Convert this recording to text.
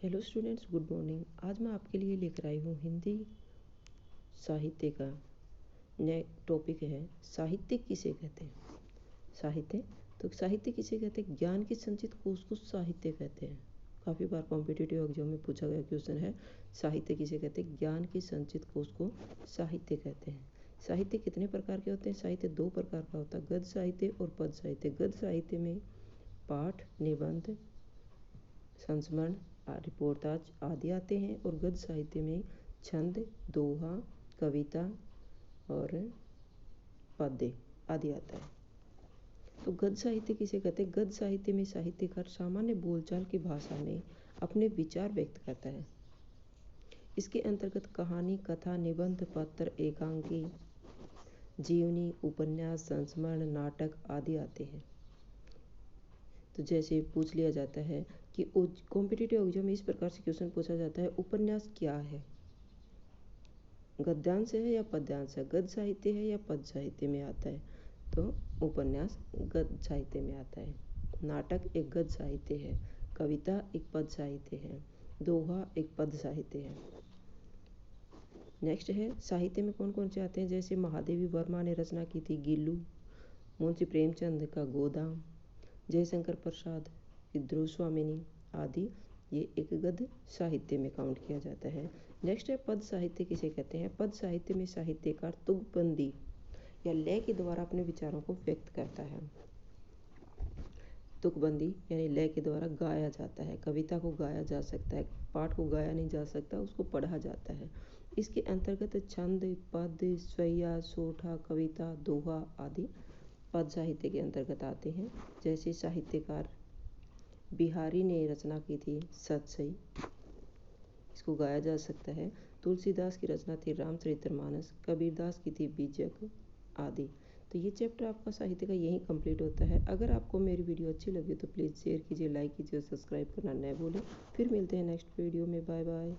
Hello students, good morning. आज मैं आपके लिए लेकर आई हूँ हिंदी साहित्य का नया टॉपिक है। साहित्य किसे कहते हैं? साहित्य किसे कहते हैं? ज्ञान के संचित कोश को साहित्य कहते हैं। काफ़ी बार कॉम्पिटिटिव एग्जाम में पूछा गया क्वेश्चन है, साहित्य किसे कहते हैं? ज्ञान के संचित कोश को साहित्य कहते हैं। साहित्य कितने प्रकार के होते हैं? साहित्य दो प्रकार का होता है, गद्य साहित्य और पद्य साहित्य। गद्य साहित्य में पाठ, निबंध, संस्मरण, रिपोर्टाज आदि आते हैं और गद्य साहित्य में छंद, दोहा, कविता और पद्य आदि आता है। तो गद्य साहित्य किसे कहते हैं? गद्य साहित्य में साहित्यकार सामान्य बोलचाल की भाषा में अपने विचार व्यक्त करता है। इसके अंतर्गत कहानी, कथा, निबंध, पत्र, एकांकी, जीवनी, उपन्यास, संस्मरण, नाटक आदि आते हैं। तो जैसे पूछ लिया जाता है कि कॉम्पिटिटिव एग्जाम में इस प्रकार से क्वेश्चन पूछा जाता है, उपन्यास क्या है? गद्यांश है या पद्यांश है? गद्य साहित्य है या पद्य साहित्य में आता है? तो उपन्यास गद्य साहित्य में आता है। नाटक एक गद्य साहित्य है, कविता एक पद्य साहित्य है, दोहा एक पद्य साहित्य है। नेक्स्ट है साहित्य में कौन कौन से आते हैं? जैसे महादेवी वर्मा ने रचना की थी गिल्लू, मुंशी प्रेमचंद का गोदाम, जयशंकर प्रसाद, विद्रोह स्वामिनी आदि, ये एक गद्य साहित्य में काउंट किया जाता है। नेक्स्ट है पद्य साहित्य किसे कहते हैं? पद्य साहित्य में साहित्यकार तुकबंदी या लय के द्वारा अपने विचारों को व्यक्त करता है। तुकबंदी यानी लय के द्वारा गाया जाता है। कविता को गाया जा सकता है, पाठ को गाया नहीं जा सकता, उसको पढ़ा जाता है। इसके अंतर्गत छंद, पद्य, स्वैया, सोठा, कविता, दोहा आदि पद्य साहित्य के अंतर्गत आते हैं। जैसे साहित्यकार बिहारी ने रचना की थी सतसई, इसको गाया जा सकता है। तुलसीदास की रचना थी रामचरितमानस, कबीरदास की थी बीजक आदि। तो ये चैप्टर आपका साहित्य का यहीं कंप्लीट होता है। अगर आपको मेरी वीडियो अच्छी लगी तो प्लीज़ शेयर कीजिए, लाइक कीजिए और सब्सक्राइब करना न भूलें। फिर मिलते हैं नेक्स्ट वीडियो में। Bye bye.